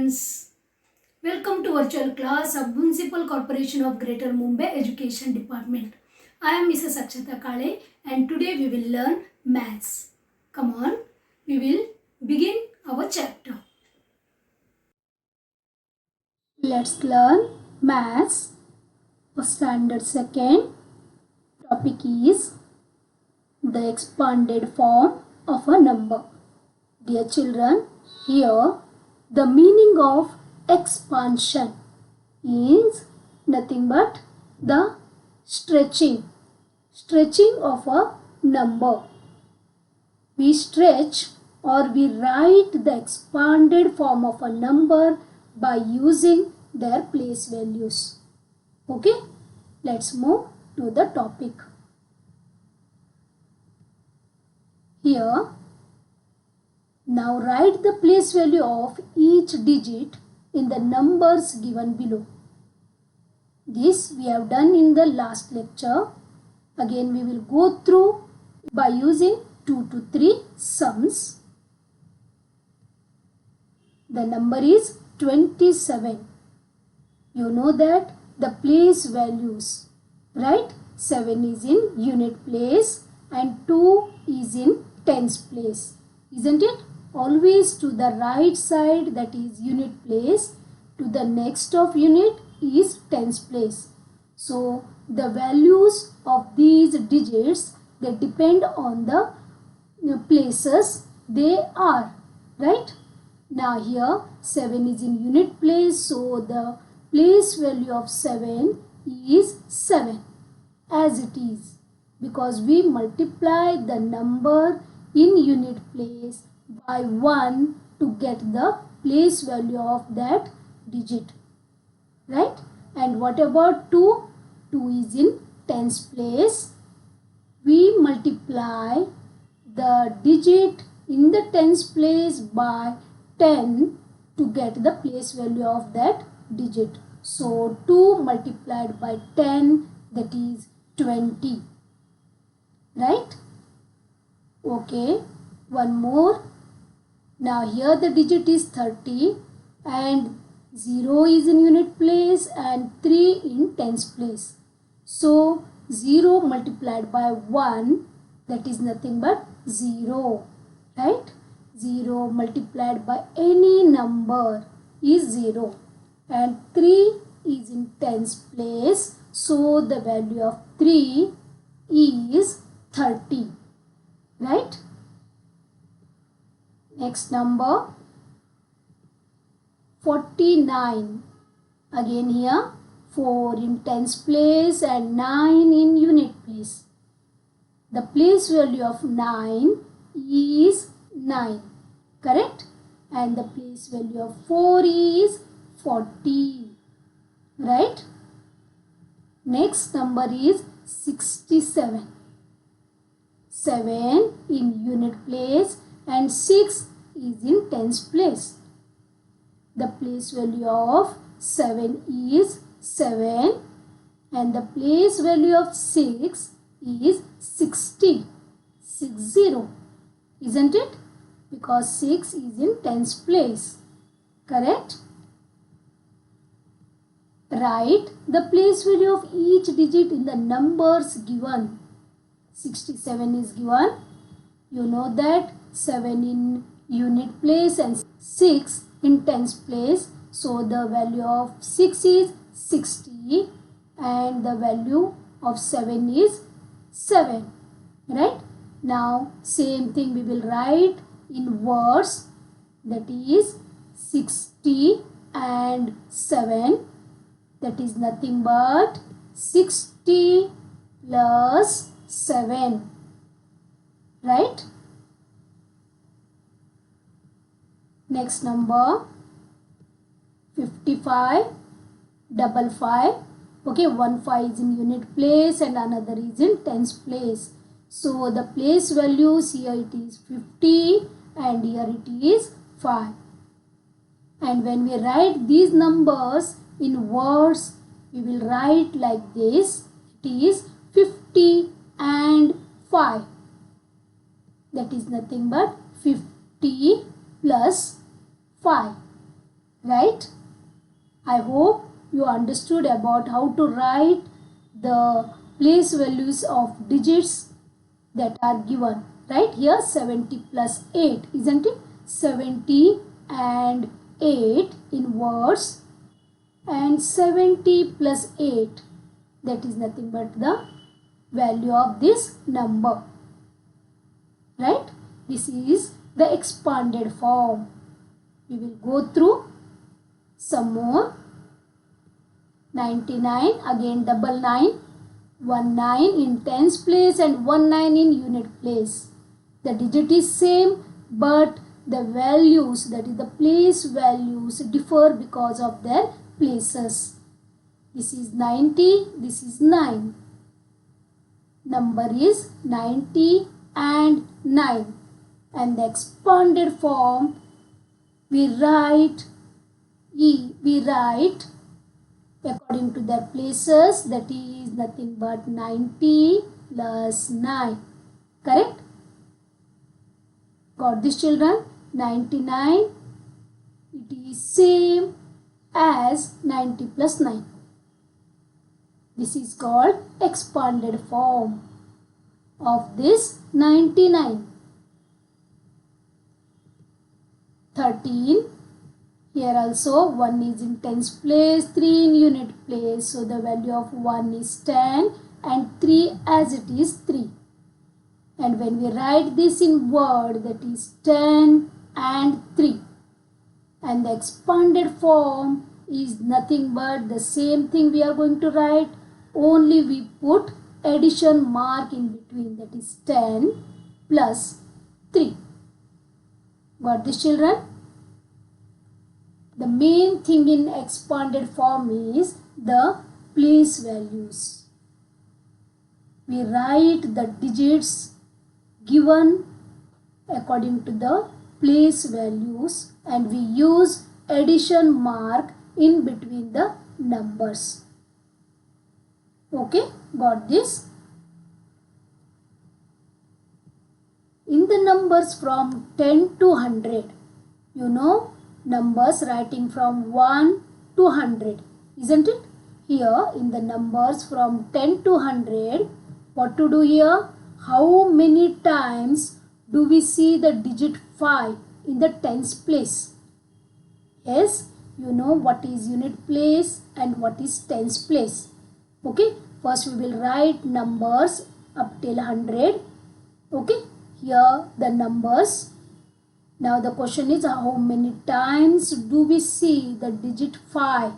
students. Welcome to virtual class of Municipal Corporation of Greater Mumbai Education Department. I am Mrs. Akshata Kale and today we will learn maths. Come on, we will begin our chapter. Let's learn maths for standard second. Topic is the expanded form of a number. Dear children, here the meaning of expansion is nothing but the stretching of a number. We stretch or we write the expanded form of a number by using their place values. Okay, let's move to the topic. Here, now write the place value of each digit in the numbers given below. This we have done in the last lecture. Again we will go through by using 2 to 3 sums. The number is 27. You know that the place values, right? 7 is in unit place and 2 is in tens place. Isn't it? Always to the right side, that is unit place, to the next of unit is tens place. So the values of these digits, they depend on the places they are, right? Now here 7 is in unit place, so the place value of 7 is 7 as it is, because we multiply the number in unit place by 1 to get the place value of that digit, right? And what about 2? 2 is in tens place. We multiply the digit in the tens place by 10 to get the place value of that digit. So 2 multiplied by 10, that is 20, right? Okay, one more. Now here the digit is 30 and 0 is in unit place and 3 in tens place. So 0 multiplied by 1, that is nothing but 0, right? 0 multiplied by any number is 0 and 3 is in tens place. So the value of 3 is 30, right? Next number 49. Again here 4 in tens place and 9 in unit place. The place value of 9 is 9, correct? And the place value of 4 is 40, right? Next number is 67. 7 in unit place and 6 is in tens place. The place value of 7 is 7 and the place value of 6 is 60, 60, isn't it? Because 6 is in tens place, correct? Write the place value of each digit in the numbers given. 67 is given. You know that 7 in unit place and 6 in tens place. So the value of 6 is 60 and the value of 7 is 7, right? Now same thing we will write in words, that is 60 and 7, that is nothing but 60 plus 7, right? Next number 55, double 5. Okay, 1 5 is in unit place and another is in tens place. So the place values, here it is 50 and here it is 5. And when we write these numbers in words, we will write like this. It is 50 and 5. That is nothing but 50 plus 5. right? I hope you understood about how to write the place values of digits that are given. Right here 70 plus 8, isn't it? 70 and 8 in words, and 70 plus 8, that is nothing but the value of this number. Right? This is the expanded form. We will go through some more. 99, again double 9, 1 9 in tens place and 1 9 in unit place. The digit is same, but the values, that is the place values, differ because of their places. This is 90, this is 9. Number is 90 and 9. And the expanded form, we write according to their places, that is nothing but 90 plus 9. Correct? Got this, children? 99, it is same as 90 plus 9. This is called expanded form of this 99. 13, here also 1 is in tens place, 3 in unit place. So the value of 1 is 10 and 3 as it is 3. And when we write this in word, that is 10 and 3. And the expanded form is nothing but the same thing we are going to write, only we put addition mark in between, that is 10 plus 3. Got this, children? The main thing in expanded form is the place values. We write the digits given according to the place values, and we use addition mark in between the numbers. Okay, got this? In the numbers from 10 to 100, you know, numbers writing from 1 to 100, isn't it? Here in the numbers from 10 to 100, what to do here? How many times do we see the digit 5 in the tens place? Yes, you know what is unit place and what is tens place. Okay, first we will write numbers up till 100. Okay, here the numbers. Now the question is, how many times do we see the digit 5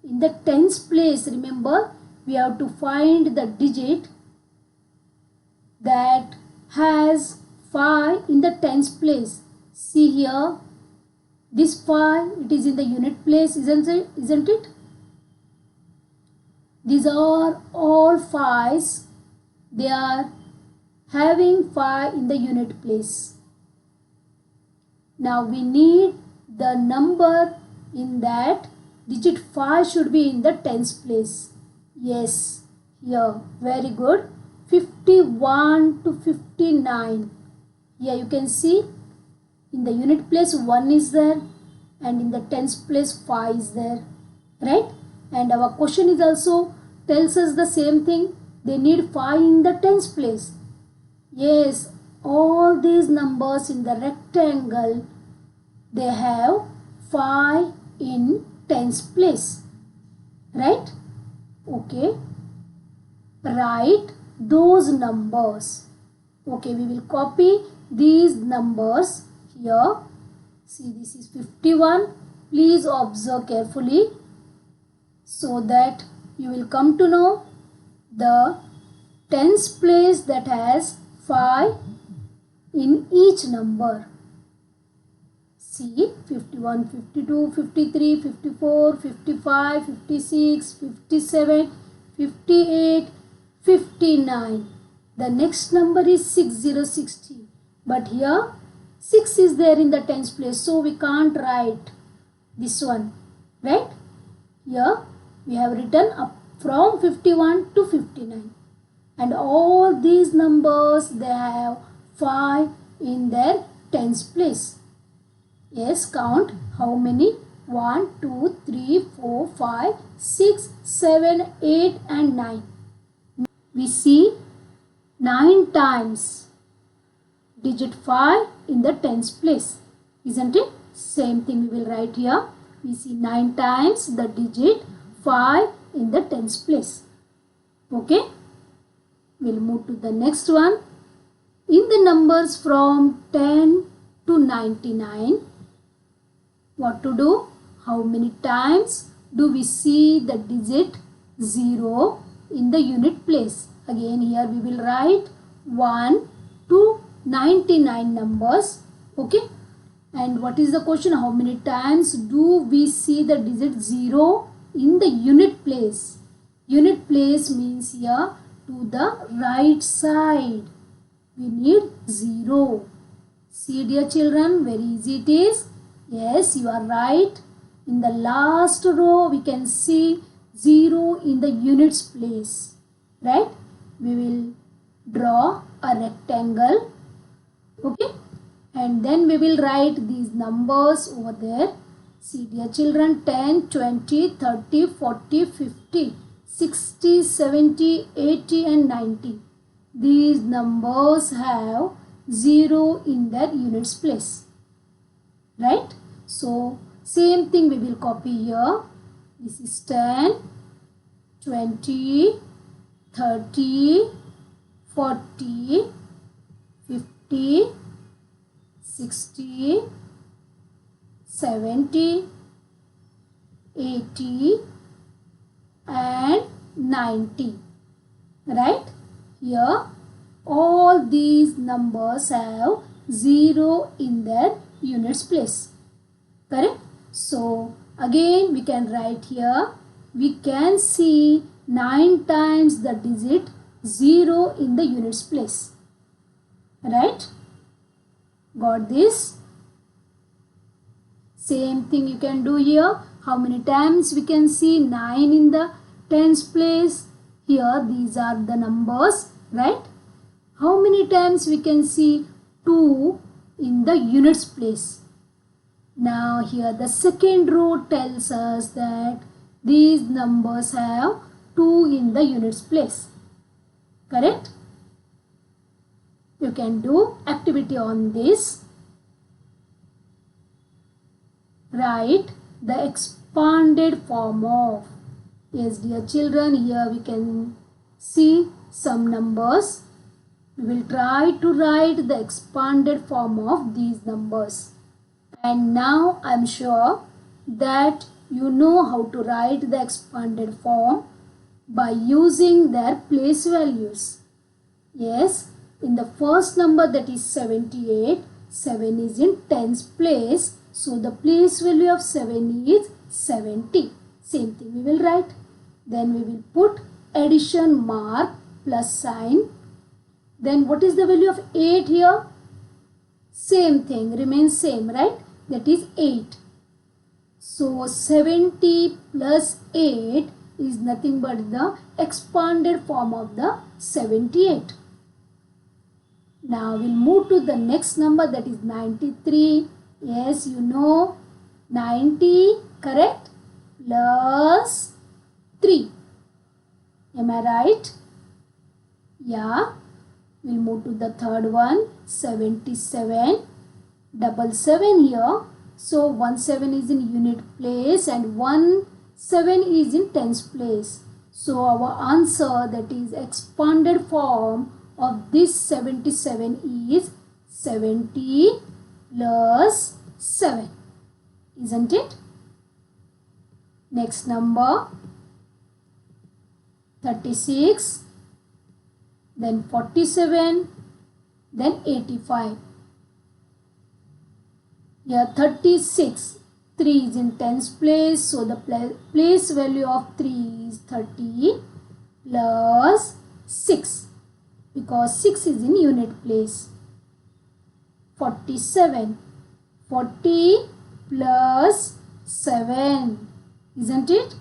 in the tens place? Remember, we have to find the digit that has 5 in the tens place. See here, this 5, it is in the unit place, isn't it? These are all 5s. They are having 5 in the unit place. Now we need the number in that digit 5 should be in the tens place. Yes, here, very good. 51 to 59. Here you can see in the unit place 1 is there, and in the tens place 5 is there, right? And our question is also tells us the same thing. They need 5 in the tens place. Yes, all these numbers in the rectangle, they have 5 in tens place, right? Okay, write those numbers. Okay, we will copy these numbers here. See, this is 51. Please observe carefully so that you will come to know the tens place that has 5 in each number. See, 51, 52, 53, 54, 55, 56, 57, 58, 59. The next number is 6060. But here 6 is there in the tens place, so we can't write this one, right? Here we have written up from 51 to 59. And all these numbers, they have 5 in their tens place. Yes, count how many 1, 2, 3, 4, 5, 6, 7, 8 and 9. We see 9 times digit 5 in the tens place. Isn't it? Same thing we will write here. We see 9 times the digit 5 in the tens place. Okay. We'll move to the next one. In the numbers from 10 to 99, what to do? How many times do we see the digit 0 in the unit place? Again here we will write 1 to 99 numbers. Okay. And what is the question? How many times do we see the digit 0 in the unit place? Unit place means here to the right side. We need 0. See dear children, very easy it is. Yes, you are right. In the last row we can see 0 in the units place. Right? We will draw a rectangle. Okay? And then we will write these numbers over there. See dear children, 10, 20, 30, 40, 50, 60, 70, 80 and 90. These numbers have 0 in their units place. Right? So, same thing we will copy here. This is 10, 20, 30, 40, 50, 60, 70, 80 and 90. Right? Here all these numbers have 0 in their units place. Correct? So again we can write here, we can see 9 times the digit 0 in the units place. Right? Got this? Same thing you can do here. How many times we can see 9 in the tens place? Here these are the numbers, right? How many times we can see 2 in the units place? Now here the second row tells us that these numbers have 2 in the units place. Correct? You can do activity on this. Write the expanded form of. Yes dear children, here we can see some numbers. We will try to write the expanded form of these numbers. And now I am sure that you know how to write the expanded form by using their place values. Yes, in the first number, that is 78, 7 is in tens place. So the place value of 7 is 70. Same thing we will write. Then we will put addition mark plus sign. Then what is the value of 8 here? Same thing, remains same, right? That is 8. So 70 plus 8 is nothing but the expanded form of the 78. Now we'll move to the next number, that is 93. Yes, you know 90, correct? Plus 3. Am I right? Yeah. We'll move to the third one, 77. Double 7 here. So 1 7 is in unit place and 1 7 is in tens place. So our answer, that is expanded form of this 77, is 70 plus 7. Isn't it? Next number, 36, then 47, then 85. Here 36, 3 is in tens place, so the place value of 3 is 30 plus 6, because 6 is in unit place. 47, 40 plus 7, isn't it?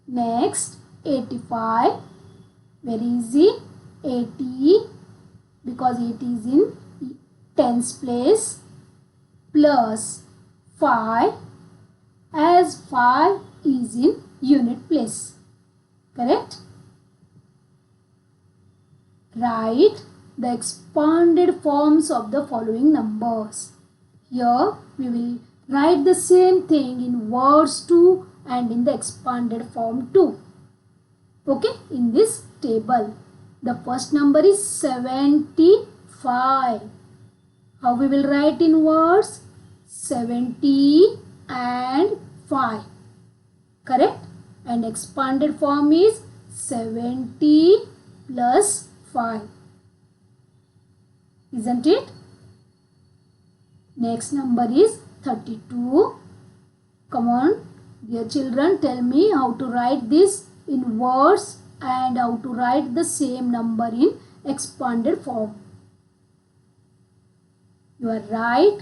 Next, 85, very easy, 80, because 80 is in tens place, plus 5, as 5 is in unit place. Correct? Write the expanded forms of the following numbers. Here we will write the same thing in words too and in the expanded form too. Okay, in this table. The first number is 75. How we will write in words? 70 and 5. Correct? And expanded form is 70 plus 5. Isn't it? Next number is 32. Come on, dear children, tell me how to write this in words and how to write the same number in expanded form. You are right.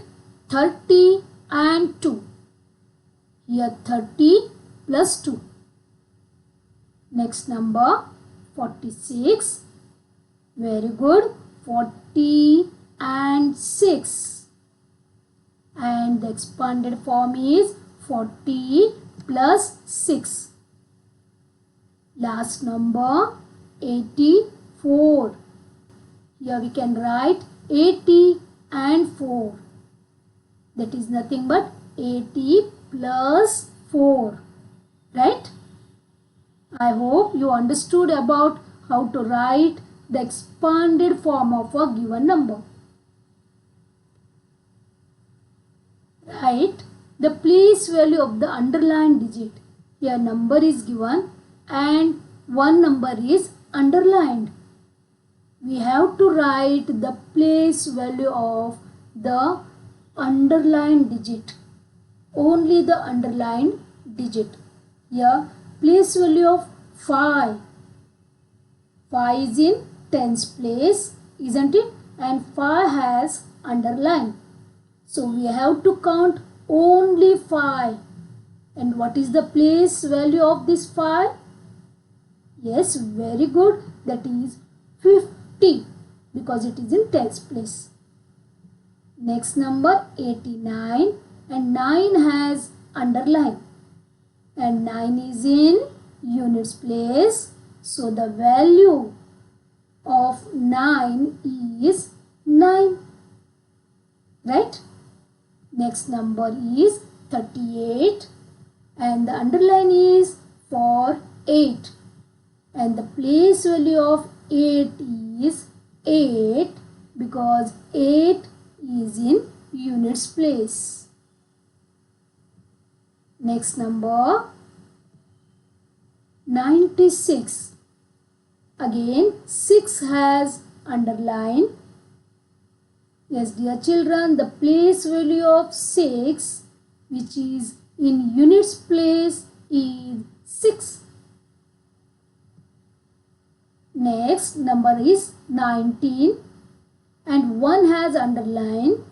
30 and 2. Here 30 plus 2. Next number 46. Very good. 40 and 6. And the expanded form is 40 plus 6. Last number 84. Here we can write 80 and 4. That is nothing but 80 plus 4. Right? I hope you understood about how to write the expanded form of a given number. Write the place value of the underlined digit. Here number is given and one number is underlined. We have to write the place value of the underlined digit. Only the underlined digit. Here place value of 5. 5 is in tens place, isn't it? And 5 has underline. So we have to count only 5. And what is the place value of this 5? Yes, very good. That is 50 because it is in tens place. Next number 89 and 9 has underline. And 9 is in units place. So the value of 9 is 9. Right? Next number is 38 and the underline is for 8. And the place value of 8 is 8 because 8 is in units place. Next number 96. Again 6 has underline. Yes, dear children, the place value of 6 which is in units place is 6. Next number is 19 and 1 has underline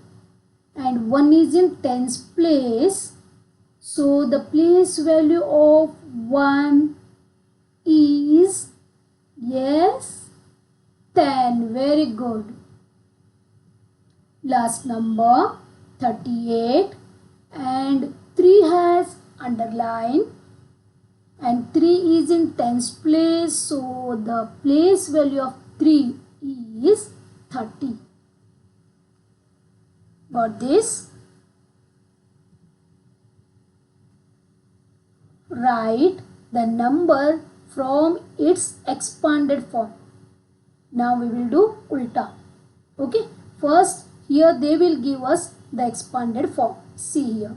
and 1 is in tens place. So the place value of 1 is, yes, 10. Very good. Last number 38 and 3 has underline and 3 is in tens place. So the place value of 3 is 30. Got this? Write the number from its expanded form. Now we will do ulta. Okay. First here they will give us the expanded form. See here.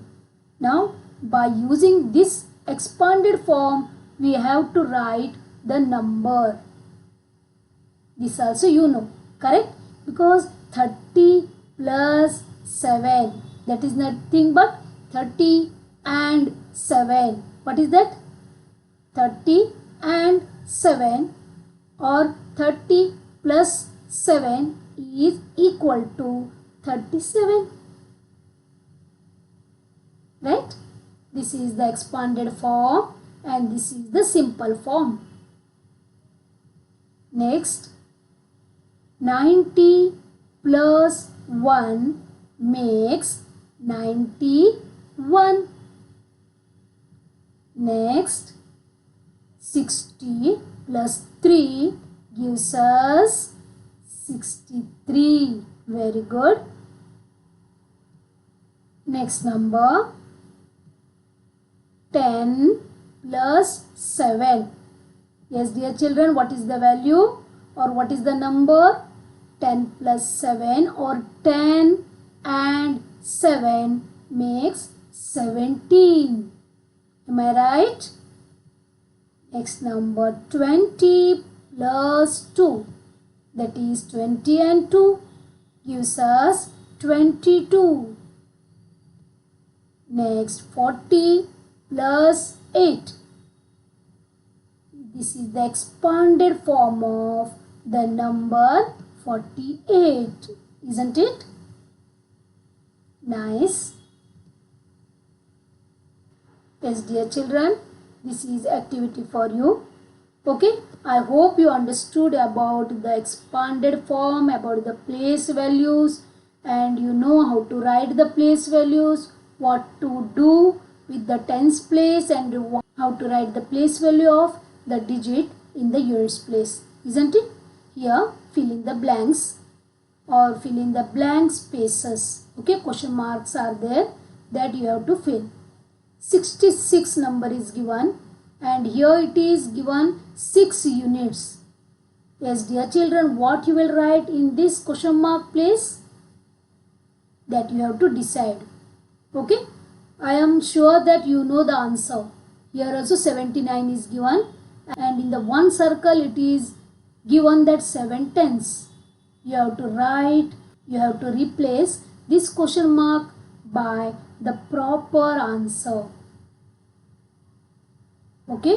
Now by using this expanded form we have to write the number. This also you know. Correct? Because 30 plus 7. That is nothing but 30 and 7. What is that? 30 and 7 or 30 plus 7 is equal to 37. Right? This is the expanded form and this is the simple form. Next, 90 plus 1 makes 91. Next, 60 plus 3 gives us 63. Very good. Next number, 10 plus 7. Yes, dear children, what is the value or what is the number? 10 plus 7, or 10 and 7 makes 17. Am I right? Next number, 20 plus 2. That is 20 and 2 gives us 22. Next, 40 plus 8. This is the expanded form of the number 48. Isn't it? Nice. Yes, dear children, this is activity for you. Okay, I hope you understood about the expanded form, about the place values, and you know how to write the place values, what to do with the tens place, and how to write the place value of the digit in the units place. Isn't it? Here, fill in the blanks or fill in the blank spaces. Okay, question marks are there that you have to fill. 66 number is given, and here it is given 6 units. Yes, dear children, what you will write in this question mark place? That you have to decide. Okay, I am sure that you know the answer. Here also 79 is given, and in the one circle it is given that 7 tenths. You have to write, you have to replace this question mark by the proper answer. Okay.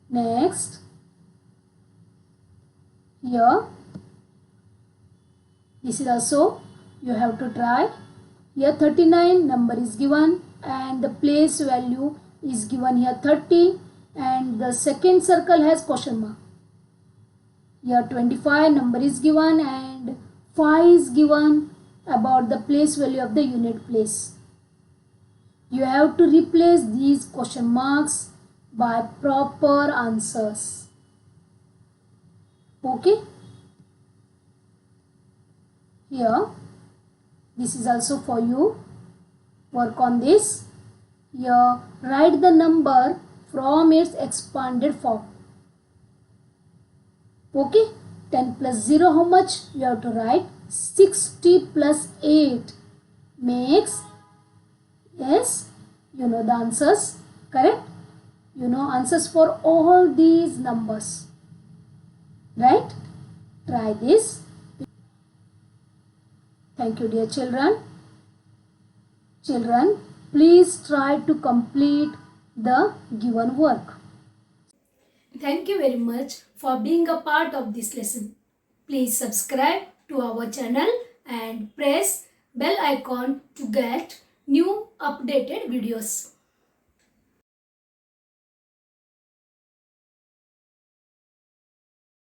Next, here this is also you have to try. Here 39 number is given, and the place value is given here 30, and the second circle has question mark. Here 25 number is given, and 5 is given about the place value of the unit place. You have to replace these question marks by proper answers. Okay. Here, this is also for you. Work on this. Here, write the number from its expanded form. Okay. 10 plus 0, how much? You have to write 60 plus 8 makes, yes, you know the answers, correct? You know answers for all these numbers, right? Try this. Thank you, dear children. Children, please try to complete the given work. Thank you very much for being a part of this lesson. Please subscribe to our channel and press bell icon to get new updated videos.